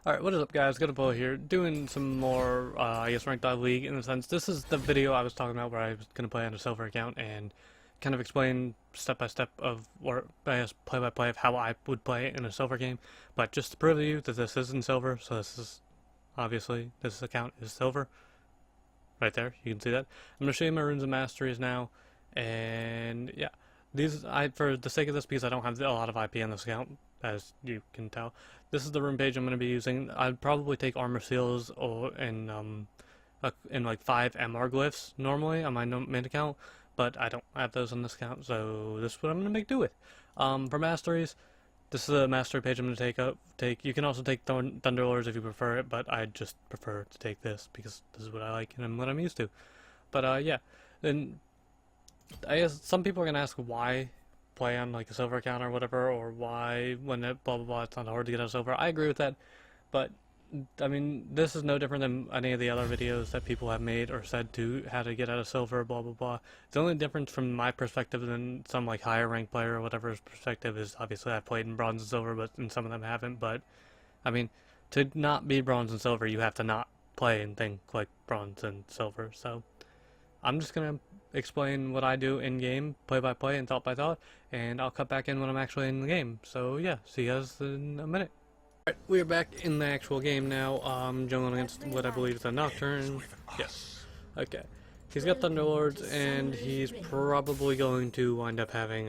Alright, what is up guys, Gonna here, doing some more, I guess Ranked Dog League in a sense. This is the video I was talking about where I was gonna play on a silver account and kind of explain step by step of, or I guess play by play of how I would play in a silver game. But just to prove to you that this isn't silver, so this is, obviously, this account is silver. Right there, you can see that. I'm gonna show you my runes and masteries now, and yeah. For the sake of this, because I don't have a lot of IP on this account, as you can tell, this is the rune page I'm going to be using. I'd probably take armor seals or in like 5 MR glyphs normally on my main account, but I don't have those on this account, so this is what I'm going to make do with. For masteries, this is a mastery page I'm going to take. You can also take Thunderlords if you prefer it, but I just prefer to take this because this is what I like and what I'm used to. But yeah, then I guess some people are gonna ask why play on like a silver account or whatever, or why when it blah blah blah it's not hard to get out of silver. I agree with that, but I mean this is no different than any of the other videos that people have made or said to how to get out of silver, blah blah blah. The only difference from my perspective than some like higher ranked player or whatever's perspective is obviously I've played in bronze and silver, but and some of them haven't. But I mean, to not be bronze and silver, you have to not play and think like bronze and silver. So I'm just gonna explain what I do in game, play by play and thought by thought, and I'll cut back in when I'm actually in the game. So yeah, see you guys in a minute. Alright, we're back in the actual game now. Going against what I believe is a Nocturne. Yes. Okay. He's got Thunderlords, and he's probably going to wind up having,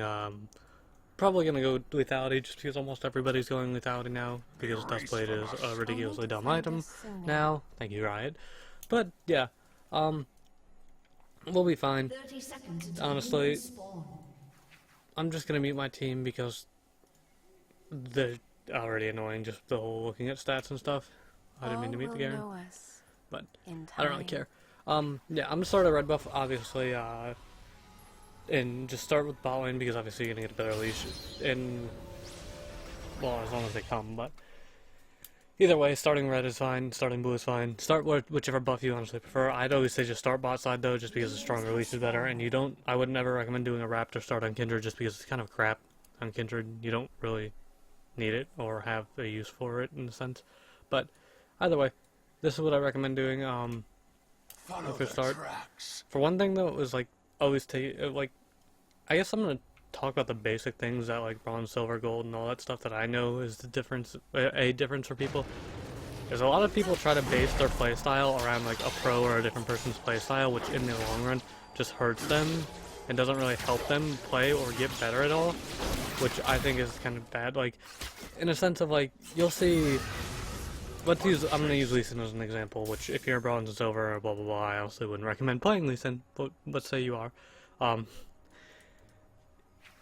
probably gonna go lethality just because almost everybody's going lethality now, because Dustblade is a ridiculously dumb item now. Thank you, Riot. But yeah, we'll be fine. Honestly, I'm just gonna mute my team because they're already annoying, just the whole looking at stats and stuff. I didn't mean to mute the game, but I don't really care. Yeah, I'm gonna start a red buff, obviously, and just start with bot lane because obviously you're gonna get a better leash in, well, as long as they come, but either way, starting red is fine, starting blue is fine. Start whichever buff you honestly prefer. I'd always say just start bot side though, just because the stronger leash is better, and I would never recommend doing a Raptor start on Kindred just because it's kind of crap on Kindred. You don't really need it or have a use for it in a sense. But either way, this is what I recommend doing. For start. For one thing though, it was like always take I guess I'm gonna talk about the basic things that like bronze, silver, gold, and all that stuff that I know is the difference, a difference for people. There's a lot of people try to base their playstyle around like a pro or a different person's playstyle, which in the long run just hurts them and doesn't really help them play or get better at all, which I think is kind of bad. Like, in a sense of like, you'll see, I'm gonna use Lee Sin as an example, which if you're bronze and silver or blah blah blah, I honestly wouldn't recommend playing Lee Sin, but let's say you are.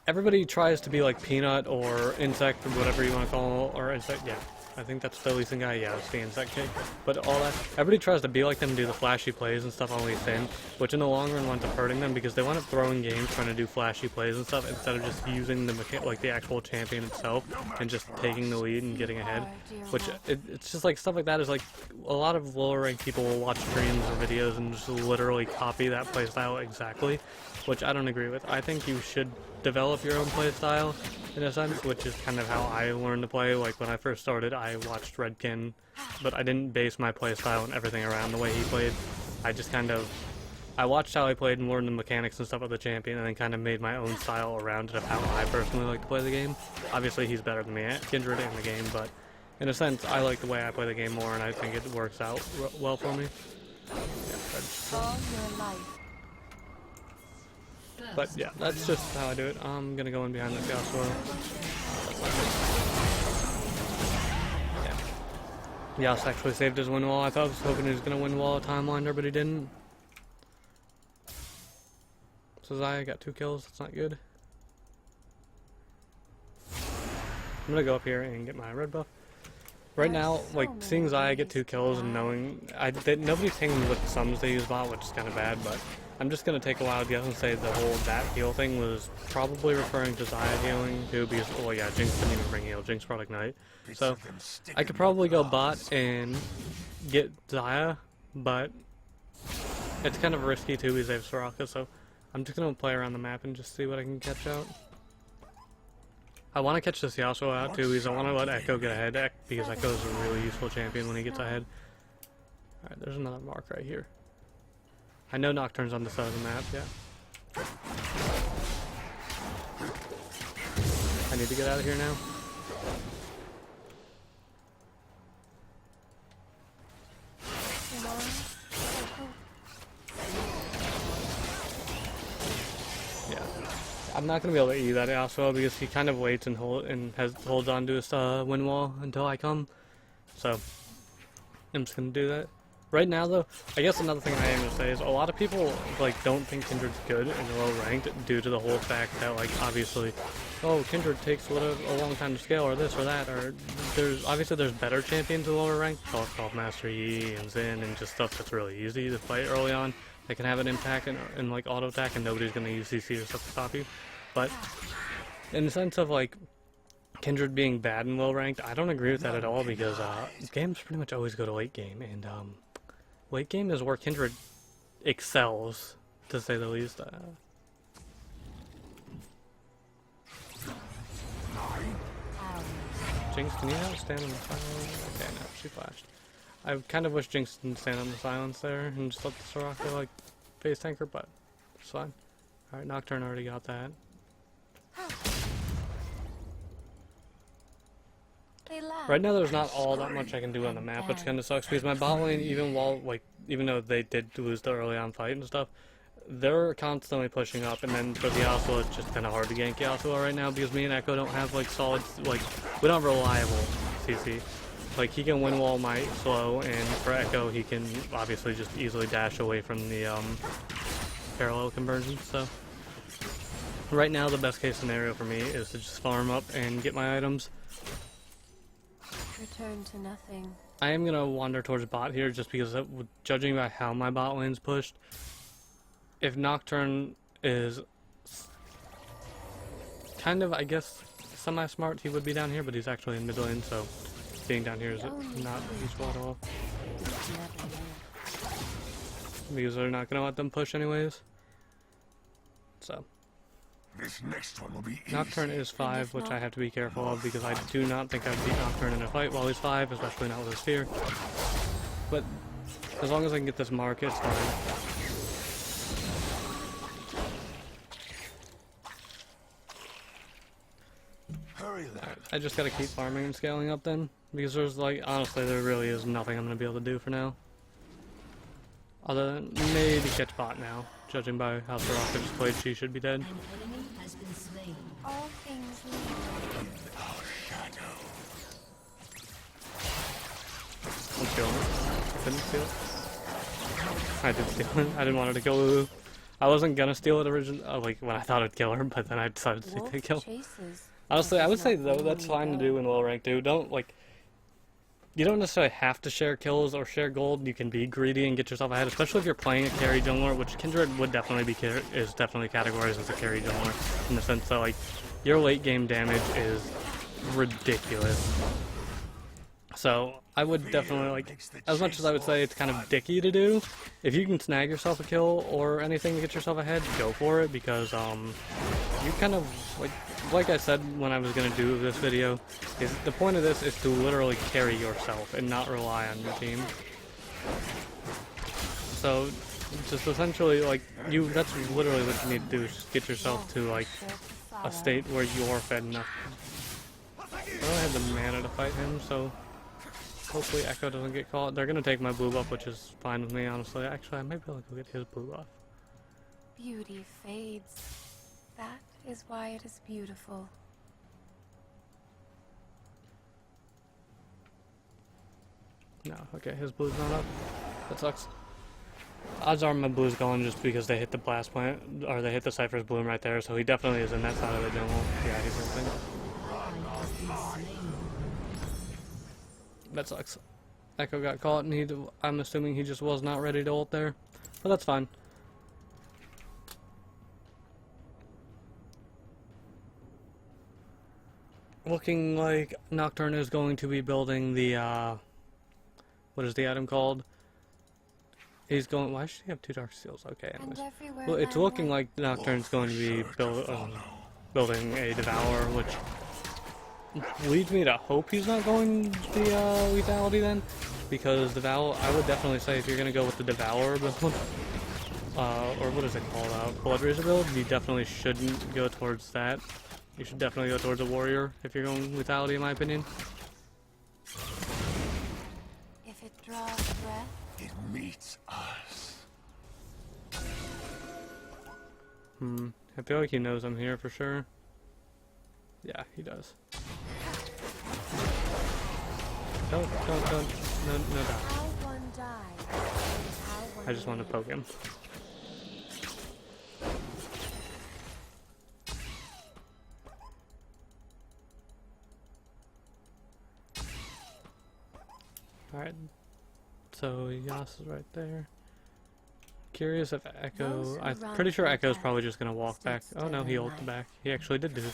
Everybody tries to be like Peanut or Insect or whatever you want to call, or Insect, yeah. I think that's the Lee Sin guy, yeah, it's the Insect kick. But all that, everybody tries to be like them, do the flashy plays and stuff on Lee Sin, which in the long run winds up hurting them because they wind up throwing games trying to do flashy plays and stuff instead of just using the actual champion itself and just taking the lead and getting ahead. Which, it's just like stuff like that is like, a lot of lower ranked people will watch streams or videos and just literally copy that playstyle exactly, which I don't agree with. I think you should develop your own playstyle in a sense, which is kind of how I learned to play. Like when I first started, I watched Redkin, but I didn't base my playstyle and everything around the way he played. I just I watched how he played and learned the mechanics and stuff of the champion, and then kind of made my own style around it of how I personally like to play the game. Obviously, he's better than me at Kindred in the game, but in a sense, I like the way I play the game more, and I think it works out well for me. Yeah, but yeah, that's just how I do it. I'm gonna go in behind this guy swirl. Yeah. Yas actually saved his win wall. I was hoping he was gonna win wall timelineer, but he didn't. So Zaya got 2 kills, that's not good. I'm gonna go up here and get my red buff. Right now, like, seeing Zaya get 2 kills and knowing nobody's taking what sums they use bot, which is kind of bad, but I'm just gonna take a wild guess and say the whole that heal thing was probably referring to Zaya healing too, because, well, yeah, Jinx didn't even bring heal, Jinx brought Ignite. So, I could probably go bot and get Zaya, but it's kind of risky too because they have Soraka, so I'm just gonna play around the map and just see what I can catch out. I want to catch this Yasuo out too, because I want to let Echo get ahead, because Echo is a really useful champion when he gets ahead. Alright, there's another mark right here. I know Nocturne's on the side of the map, yeah. I need to get out of here now. Yeah. I'm not going to be able to E that Yasuo because he kind of waits and holds on to his wind wall until I come. So, I'm just going to do that. Right now, though, I guess another thing I am going to say is a lot of people, like, don't think Kindred's good and low ranked due to the whole fact that, like, obviously, oh, Kindred takes a long time to scale, or this or that, or there's better champions in lower rank, called Master Yi and Xin, and just stuff that's really easy to fight early on. They can have an impact and like, auto attack, and nobody's going to use CC or stuff to stop you. But, in the sense of, like, Kindred being bad and low ranked, I don't agree with that at all, because, games pretty much always go to late game, and, late game is where Kindred excels, to say the least. Jinx, can you not stand on the silence? Okay, no, she flashed. I kind of wish Jinx didn't stand on the silence there and just let the Soraka, like, face tanker, but it's fine. Alright, Nocturne already got that. Right now there's not all that much I can do on the map, which kind of sucks, because my bot lane, even though they did lose the early on fight and stuff, they're constantly pushing up, and then for the Yasuo, it's just kind of hard to gank Yasuo right now, because me and Echo don't have, like, solid, like, we don't have reliable CC. Like, he can win wall my slow, and for Echo, he can obviously just easily dash away from the, parallel conversion, so. Right now, the best case scenario for me is to just farm up and get my items. Return to nothing. I am gonna wander towards bot here, just because judging by how my bot lane's pushed, if Nocturne is kind of, I guess, semi-smart, he would be down here, but he's actually in mid lane, so being down here is not useful at all. Because they're not gonna let them push anyways. So. This next one will be Nocturne is 5, which I have to be careful of, because I do not think I'd beat Nocturne in a fight while he's 5, especially not with a sphere. But as long as I can get this mark, it's fine. I just gotta keep farming and scaling up then, because there's, like, honestly, there really is nothing I'm gonna be able to do for now. Other than maybe catch bot now, judging by how Soraka just played, she should be dead. All things I'm stealing it. I couldn't steal it. I did steal it. I didn't want her to kill Lulu. I wasn't gonna steal it originally, like, when I thought I'd kill her, but then I decided to take the kill. Honestly, I would say, though, that's fine to do in low rank, too. Don't, like, you don't necessarily have to share kills or share gold. You can be greedy and get yourself ahead, especially if you're playing a carry jungler, which Kindred would definitely be is definitely categorized as a carry jungler, in the sense that, like, your late game damage is ridiculous. So I would definitely, like, as much as I would say it's kind of dicky to do, if you can snag yourself a kill or anything to get yourself ahead, go for it, because you kind of, like I said when I was going to do this video, is the point of this is to literally carry yourself and not rely on your team. So just essentially, like, that's literally what you need to do, is just get yourself to, like, a state where you're fed enough. I don't have the mana to fight him, so hopefully Echo doesn't get caught. They're going to take my blue buff, which is fine with me, honestly. Actually, I might be able to go get his blue buff. Beauty fades. That is why it is beautiful. No, okay, his blue's not up. That sucks. Odds are my blue's going just because they hit the blast plant, or they hit the Cypher's bloom right there, so he definitely is in that side of the jungle. Yeah, he's ulting. That sucks. Echo got caught, and I'm assuming he just was not ready to ult there, but that's fine. Looking like Nocturne is going to be building the, what is the item called? He's going, why should he have 2 dark seals? Okay, anyways. Well, it's looking like Nocturne's going to be building a Devour, which leads me to hope he's not going the lethality then, because I would definitely say if you're gonna go with the Devourer build, or what is it called, Blood Razor build, you definitely shouldn't go towards that. You should definitely go towards a Warrior if you're going lethality, in my opinion. If it draws breath, It meets us. I feel like he knows I'm here for sure. Yeah, he does. Don't, no, no doubt. how one dies, is how one I just want to lives. poke him. Alright, so Yas is right there. Curious if Echo... Those who I'm run pretty sure from Echo's death probably just going to walk stood back. Oh no, still he in ulted life. back. He actually did do it.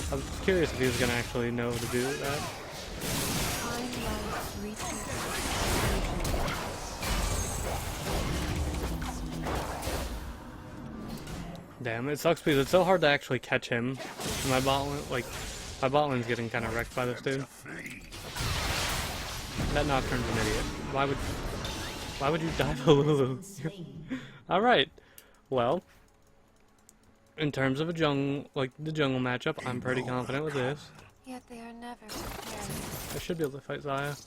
I was curious if he was going to actually know to do that. Time life reaches Damn, it sucks because it's so hard to actually catch him. My bot lane, my bot lane's getting kind of wrecked by this dude. Flee. That Nocturne's an idiot. Why would you dive a Lulu? Alright. Well, in terms of a the jungle matchup, I'm pretty confident with this. Yet they are never prepared. I should be able to fight Xayah.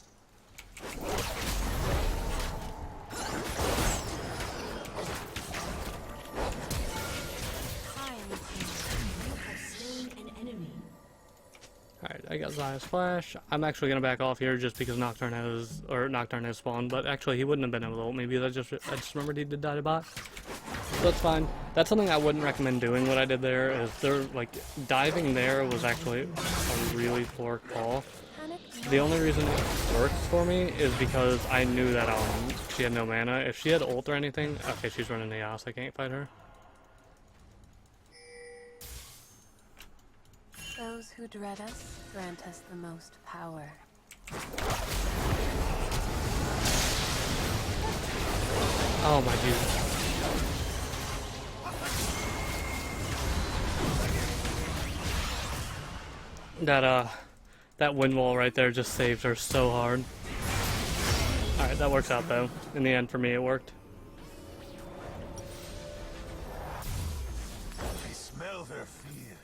Alright, I got Xayah's flash. I'm actually gonna back off here just because Nocturne has spawned, but actually he wouldn't have been able to ult me because I just remembered he did die to bot. So that's fine. That's something I wouldn't recommend doing. What I did there is diving there was actually a really poor call. The only reason it worked for me is because I knew that she had no mana. If she had ult or anything, okay, she's running the Yas, I can't fight her. Those who dread us grant us the most power. Oh my Jesus. That wind wall right there just saved her so hard. Alright, that works out though. In the end, for me, it worked. I smell their fear.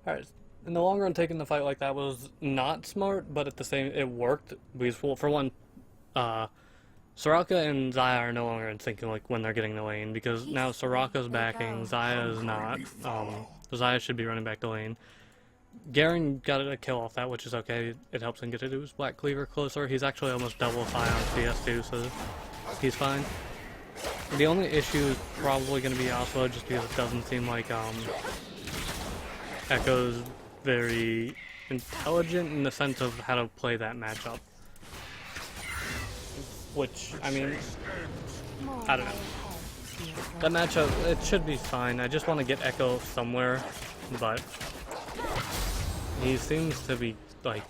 Alright, in the long run, taking the fight like that was not smart, but it worked. Because, well, for one, Soraka and Xayah are no longer in sync when they're getting the lane, because now Soraka's backing, Xayah is not. Xayah should be running back the lane. Garen got a kill off that, which is okay. It helps him get to his Black Cleaver closer. He's actually almost double high on CS2, so he's fine. The only issue is probably going to be Oslo, just because it doesn't seem like Echo's very intelligent in the sense of how to play that matchup. Which, I mean, I don't know. That matchup, it should be fine. I just want to get Echo somewhere, but he seems to be, I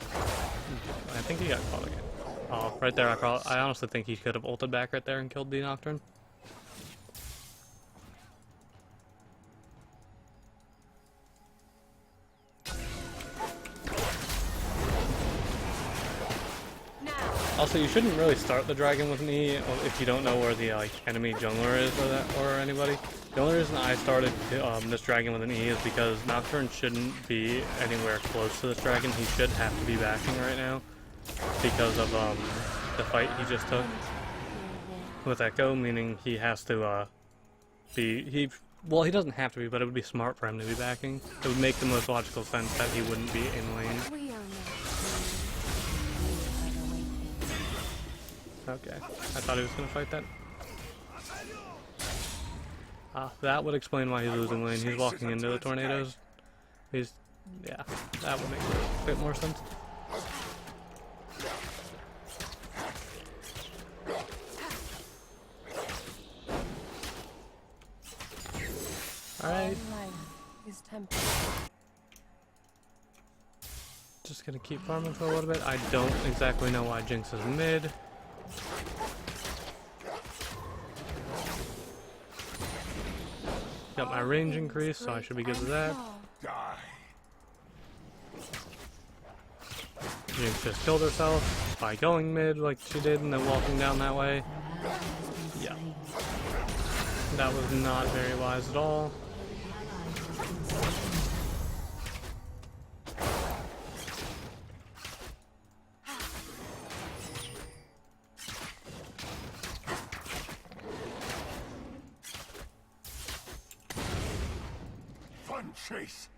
think he got caught again. Oh, right there, I honestly think he could have ulted back right there and killed the Nocturne. Also, you shouldn't really start the dragon with me if you don't know where the enemy jungler is or anybody. The only reason I started this dragon with an E is because Nocturne shouldn't be anywhere close to this dragon. He should have to be backing right now because of the fight he just took with Echo, meaning he has to well, he doesn't have to be, but it would be smart for him to be backing. It would make the most logical sense that he wouldn't be in lane. We are not Okay, I thought he was gonna fight that. That would explain why he's losing lane. He's walking into the tornadoes. Yeah, that would make a bit more sense. Alright. is temporary. Just gonna keep farming for a little bit. I don't exactly know why Jinx is mid. got my range increased, so I should be good with that. Die. Jinx just killed herself by going mid like she did and then walking down that way. Yeah. That was not very wise at all. Fun chase.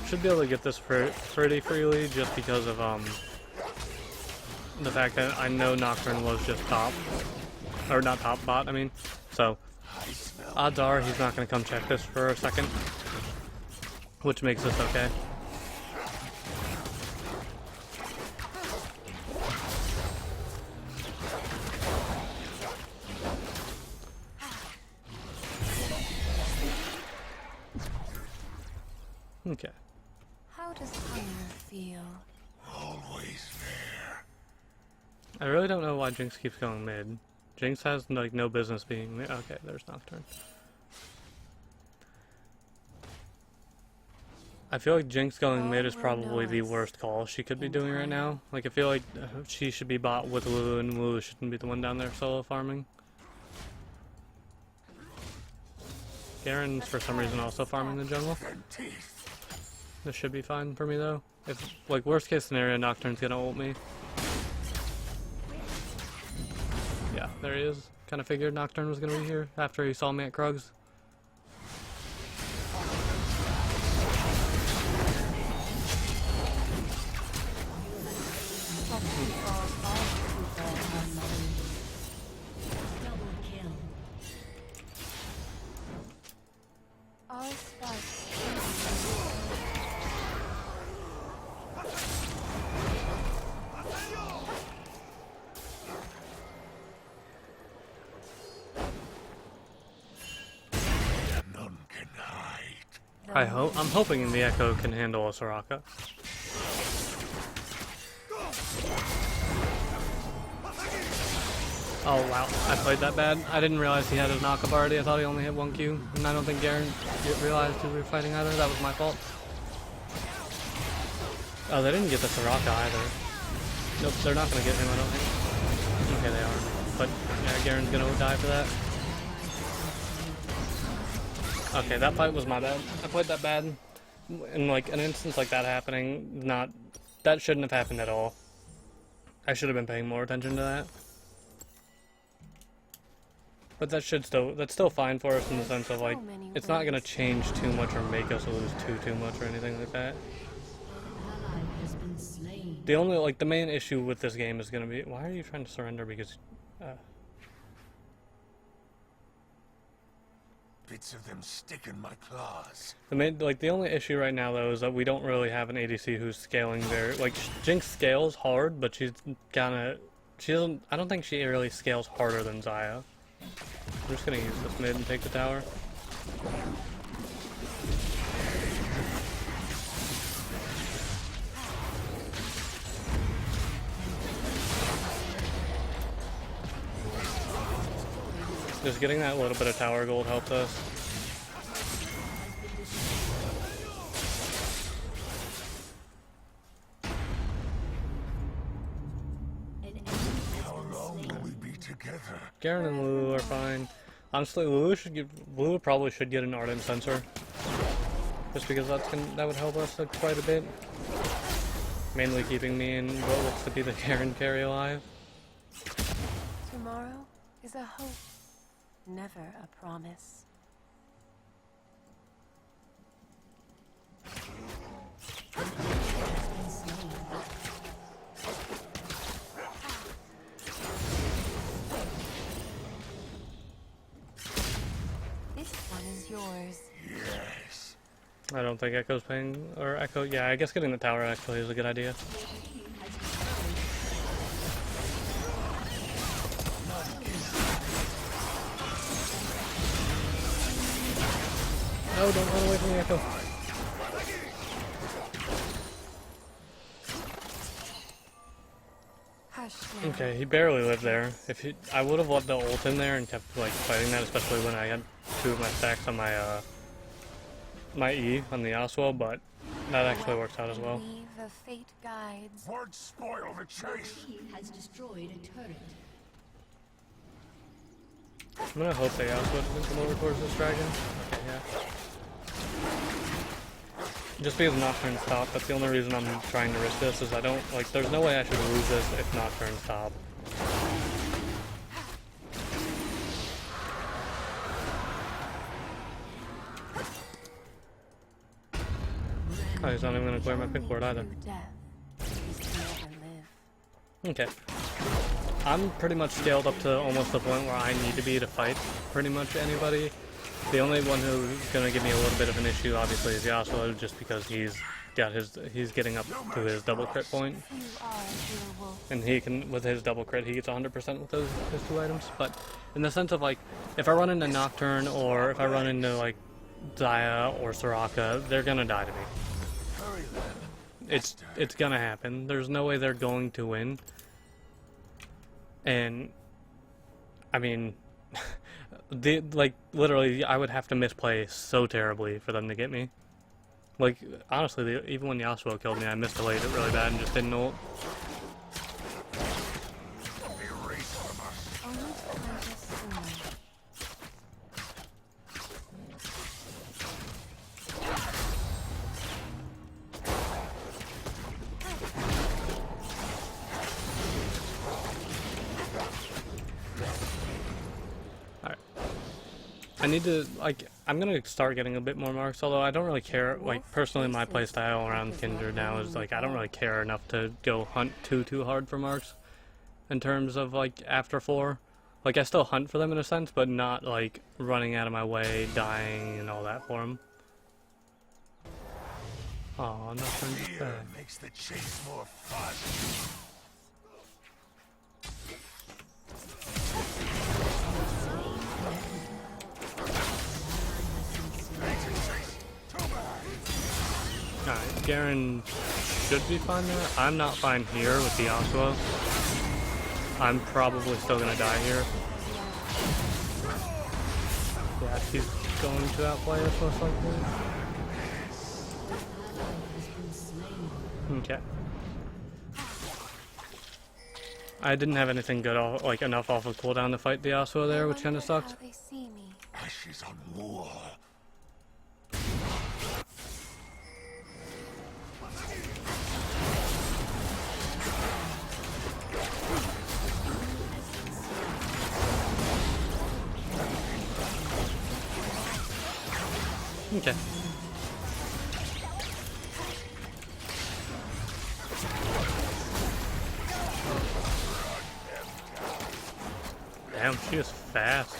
Should be able to get this pretty freely just because of the fact that I know Nocturne was just top. Or not top, bot, I mean. So, odds are he's not going to come check this for a second. Which makes this okay. Okay. How does hunger feel? Always fair. I really don't know why Jinx keeps going mid. Jinx has like no business being mid. Okay, there's Nocturne. I feel like Jinx going mid is probably the worst call she could be doing right now. Like I feel like she should be bot with Lulu and Lulu shouldn't be the one down there solo farming. Garen's for some reason also farming the jungle. This should be fine for me though. If, like, worst case scenario, Nocturne's gonna ult me. Yeah, there he is. Kinda figured Nocturne was gonna be here after he saw me at Krug's. All sparks. None can hide. I'm hoping the Echo can handle a Soraka. Oh wow, I played that bad. I didn't realize he had his knockup already. I thought he only hit 1 Q. And I don't think Garen realized we were fighting either. That was my fault. Oh, they didn't get the Soraka either. Nope, they're not gonna get him, I don't think. Okay, they are. But yeah, Garen's gonna die for that. Okay, that fight was my bad. I played that bad. In like an instance like that happening, that shouldn't have happened at all. I should have been paying more attention to that. But that's still fine for us in the sense of like, it's not gonna change too much or make us lose too much or anything like that. The only, like, the main issue with this game is gonna be, why are you trying to surrender? Because, Bits of them stick in my claws. the only issue right now though is that we don't really have an ADC who's scaling very, like, Jinx scales hard, but I don't think she really scales harder than Xayah. I'm just gonna use this mid and take the tower. Just getting that little bit of tower gold helped us. How long will we be together? Garen and Lulu are fine. Honestly, Lulu probably should get an Ardent Sensor. Just because that would help us quite a bit. Mainly keeping me in what looks to be the Garen carry alive. Tomorrow is a hope, never a promise. This one is yours. Yes. I don't think Echo's paying, or Echo, yeah, I guess getting the tower actually is a good idea. No, don't run away from the Echo. Hush Okay, he barely lived there. If he, I would have left the ult in there and kept like fighting that, especially when I had 2 of my stacks on my my E on the Oswald, but that actually works out as well. Weave the fate guides. Won't spoil the chase. Team has destroyed a turret. I'm gonna hope they Oswald doesn't come over towards this dragon. Okay, yeah. Just because Nocturne stopped, that's the only reason I'm trying to risk this, is I don't, like, there's no way I should lose this if Nocturne stopped. Oh, he's not even gonna clear my pick ward either. Okay. I'm pretty much scaled up to almost the point where I need to be to fight pretty much anybody. The only one who's gonna give me a little bit of an issue, obviously, is Yasuo, just because he's getting up to his double crit point, and he can, with his double crit, he gets 100% with his 2 items. But in the sense of like, if I run into Nocturne or if I run into like Zaya or Soraka, they're gonna die to me. It's gonna happen. There's no way they're going to win. And I mean, like literally, I would have to misplay so terribly for them to get me. Like honestly, even when Yasuo killed me, I misplayed it really bad and just didn't ult. I need to, like, I'm gonna start getting a bit more marks, although I don't really care, like, personally my playstyle around Kindred now is, like, I don't really care enough to go hunt too hard for marks, in terms of, like, after 4. Like, I still hunt for them in a sense, but not, like, running out of my way, dying, and all that for them. Oh, nothing just Fear bad. makes the chase more fun. Alright, Garen should be fine there. I'm not fine here with the Yasuo. I'm probably still gonna die here. Yeah, he's going to outplay us most likely. Okay. I didn't have anything good, like enough off of cooldown to fight the Yasuo there, which kind of sucked. They see me. Ashes on war. Okay. Damn, she is fast.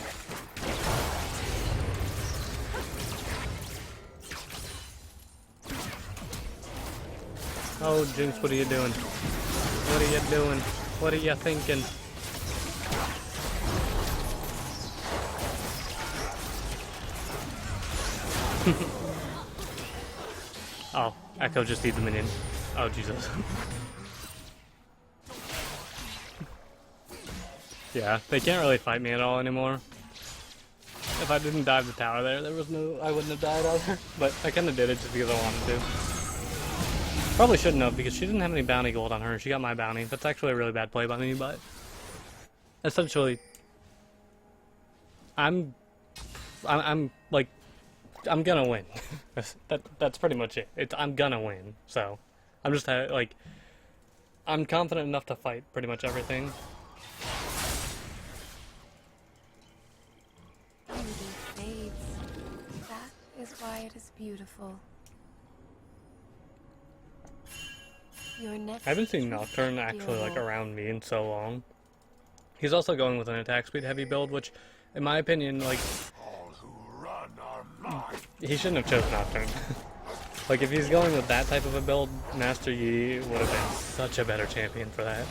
Oh, Jinx, what are you doing? What are you doing? What are you thinking? Oh, Echo just needs a minion. Oh, Jesus. Yeah, they can't really fight me at all anymore. If I didn't dive the tower there was no, I wouldn't have died either. But I kind of did it just because I wanted to. Probably shouldn't have, because she didn't have any bounty gold on her. She got my bounty. That's actually a really bad play by me, but essentially, I'm like, I'm gonna win. That's pretty much it. I'm gonna win. So I'm just like, I'm confident enough to fight pretty much everything. Beauty fades. That is why it is beautiful. Your next I haven't seen Nocturne actually like around me in so long. He's also going with an attack speed heavy build, which, in my opinion, like, All who run are mine. he shouldn't have chosen Nocturne. Like, if he's going with that type of a build, Master Yi would have been such a better champion for that.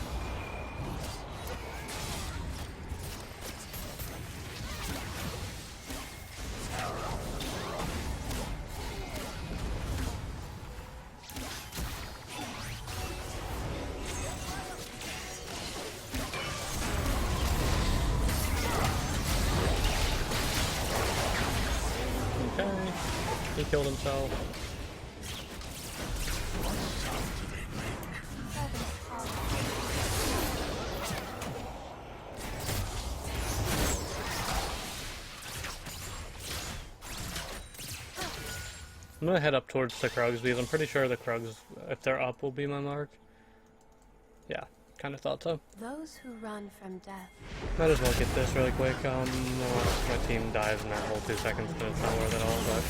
killed himself. I'm gonna head up towards the Krugs because I'm pretty sure the Krugs, if they're up, will be my mark. Yeah, kind of thought so. Those who run from death. Might as well get this really quick. Well, my team dies in that whole 2 seconds, but it's not worth it all, but...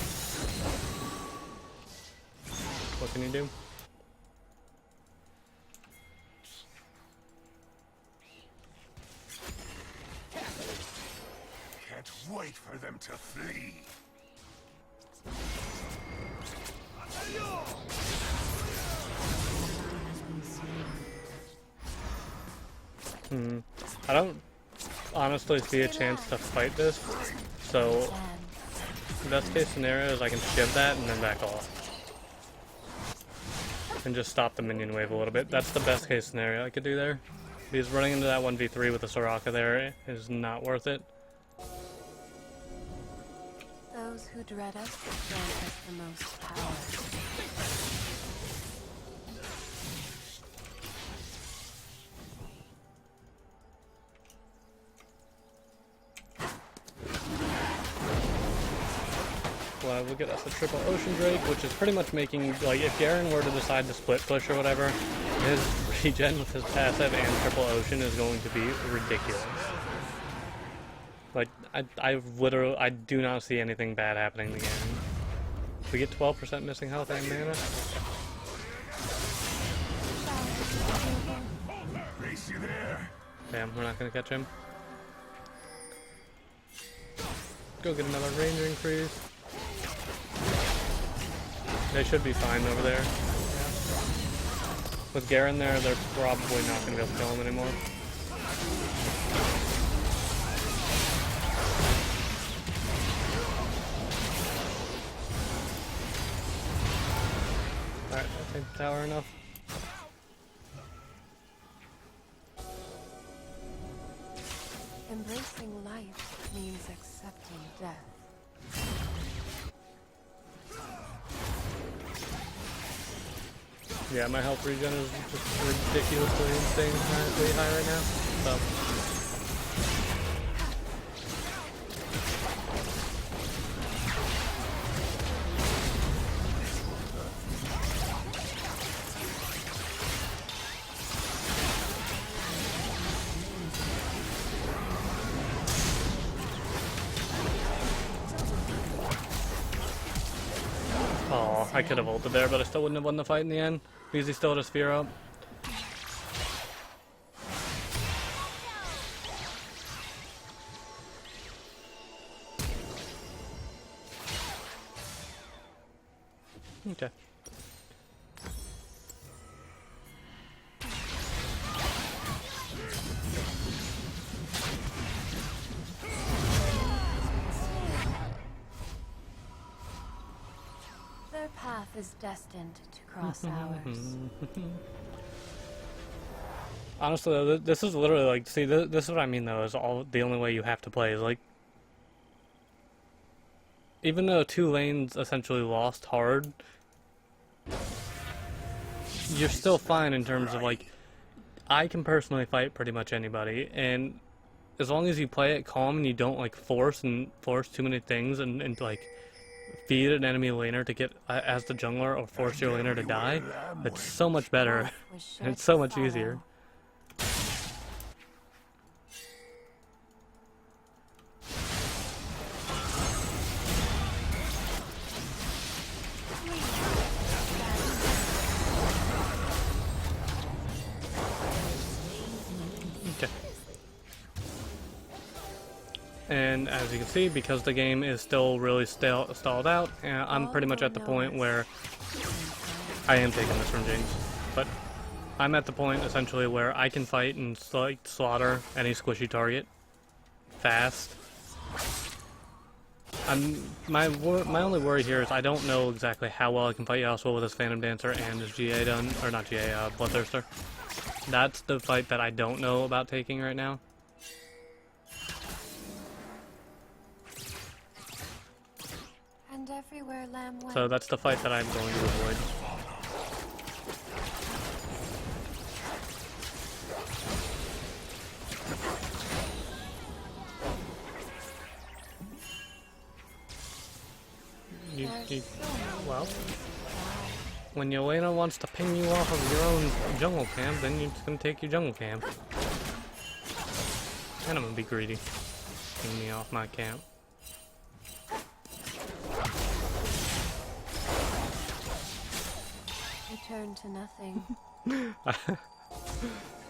What can you do? Can't wait for them to flee. I don't honestly see a chance to fight this, so best case scenario is I can shiv that and then back off. And just stop the minion wave a little bit. That's the best case scenario I could do there. Because running into that 1v3 with the Soraka there is not worth it. Those who dread us grant us the most power. Well, we'll get us a triple Ocean Drake, which is pretty much making, like, if Garen were to decide to split push or whatever, his regen with his passive and triple Ocean is going to be ridiculous. Like, I do not see anything bad happening in the game. We get 12% missing health and mana. Race you there. Damn, we're not gonna catch him. Go get another range increase. They should be fine over there. With Garen there, they're probably not gonna be able to kill him anymore. Alright, I think tower enough. Embracing life means accepting death. Yeah, my health regen is just ridiculously insanely high right now. So. Oh, I could have ulted there, but I still wouldn't have won the fight in the end. Because he still had a sphere up. Okay. Their path is destined to cross ours. Honestly, though, this is literally like, see, this is what I mean though, is the only way you have to play is like, even though 2 lanes essentially lost hard, you're still fine in terms of like, I can personally fight pretty much anybody, and as long as you play it calm and you don't like force too many things and like feed an enemy laner to get as the jungler or force your laner to die, it's so much better and it's so much easier. And as you can see, because the game is still really stalled out, I'm pretty much at the point where I am taking this from Jinx. But I'm at the point essentially where I can fight and like slaughter any squishy target fast. My only worry here is I don't know exactly how well I can fight Yasuo with his Phantom Dancer and his GA done, or not GA, Bloodthirster. That's the fight that I don't know about taking right now. And every everywhere Lamb went. So that's the fight that I'm going to avoid. Well, when Yelena wants to ping you off of your own jungle camp, then you're just gonna take your jungle camp. And I'm gonna be greedy. Ping me off my camp. Return to nothing.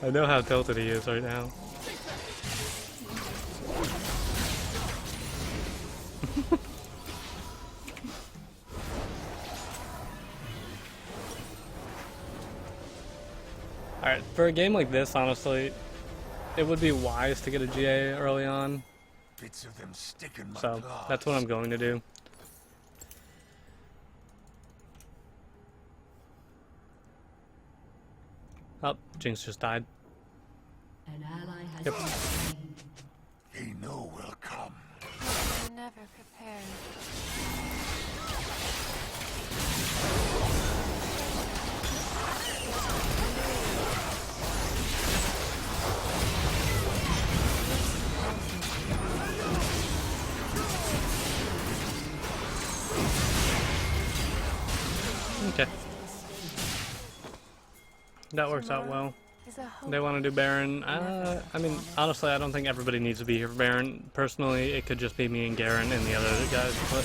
I know how tilted he is right now. Alright, for a game like this, honestly, it would be wise to get a GA early on. Bits of them stick in my So, claws. that's what I'm going to do. Oh, Jinx just died. An ally has Yep. been slain. They know will come. You're never prepared. Okay. That works out well. Is a hope. They want to do Baron. I mean, honestly, I don't think everybody needs to be here for Baron. Personally, it could just be me and Garen and the other guys push.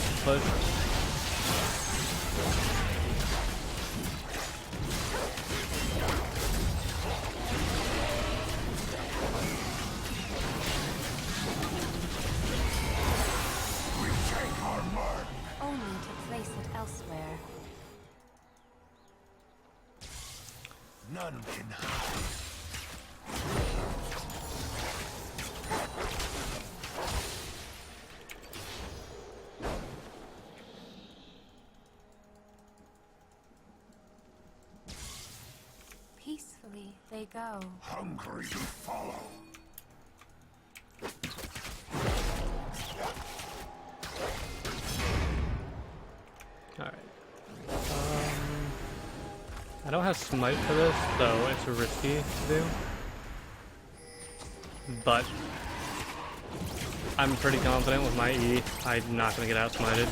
We take our mark. Only to place it elsewhere. None can hide. Peacefully they go. Hungry to follow. Alright. I don't have Smite for this, so it's risky to do. But I'm pretty confident with my E, I'm not going to get out smited.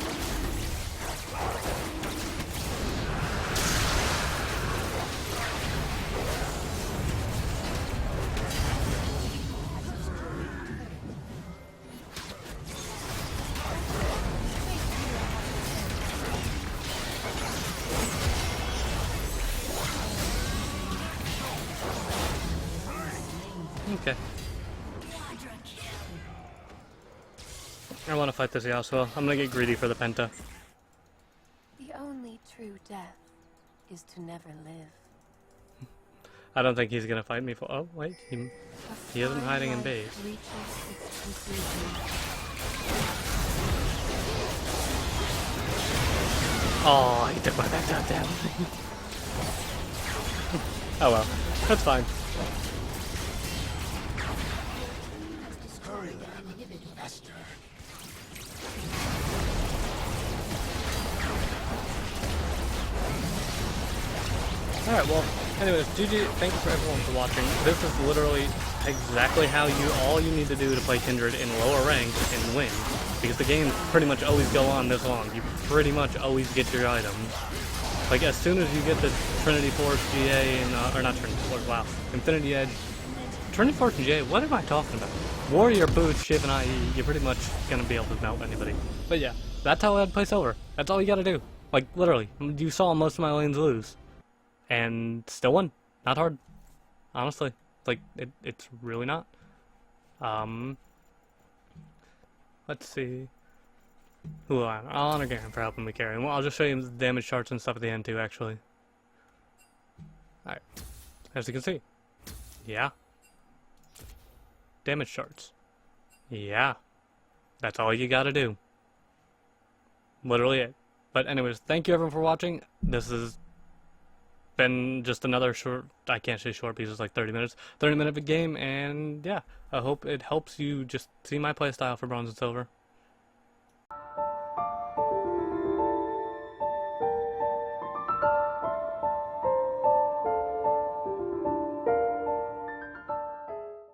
Okay. I want to fight this Yasuo. I'm gonna get greedy for the Penta. The only true death is to never live. I don't think he's gonna fight me for. Oh wait, he isn't hiding in base. Reaches its conclusion. Oh, he took my back up down. Oh well, that's fine. Hurry, Lamb. Faster. Alright, well, anyways, GG, thank you for everyone for watching. This is literally exactly how all you need to do to play Kindred in lower ranks and win. Because the games pretty much always go on this long. You pretty much always get your items. Like, as soon as you get the Trinity Force GA and, or not Trinity Force, wow, Infinity Edge. Trinity Force and GA, what am I talking about? Warrior Boots, Shiv, and IE, you're pretty much gonna be able to melt anybody. But yeah, that's how I'd play Silver. That's all you gotta do. Like, literally, you saw most of my lanes lose. And still won. Not hard. Honestly. Like, it's really not. Let's see. Who will I honor? I'll honor Garen for helping me carry. Well, I'll just show you the damage charts and stuff at the end too, actually. Alright. As you can see. Yeah. Damage charts. Yeah. That's all you gotta do. Literally it. But anyways, thank you everyone for watching. This has been just another short, I can't say short because it's like 30 minutes, 30-minute game, and yeah, I hope it helps you just see my playstyle for Bronze and Silver.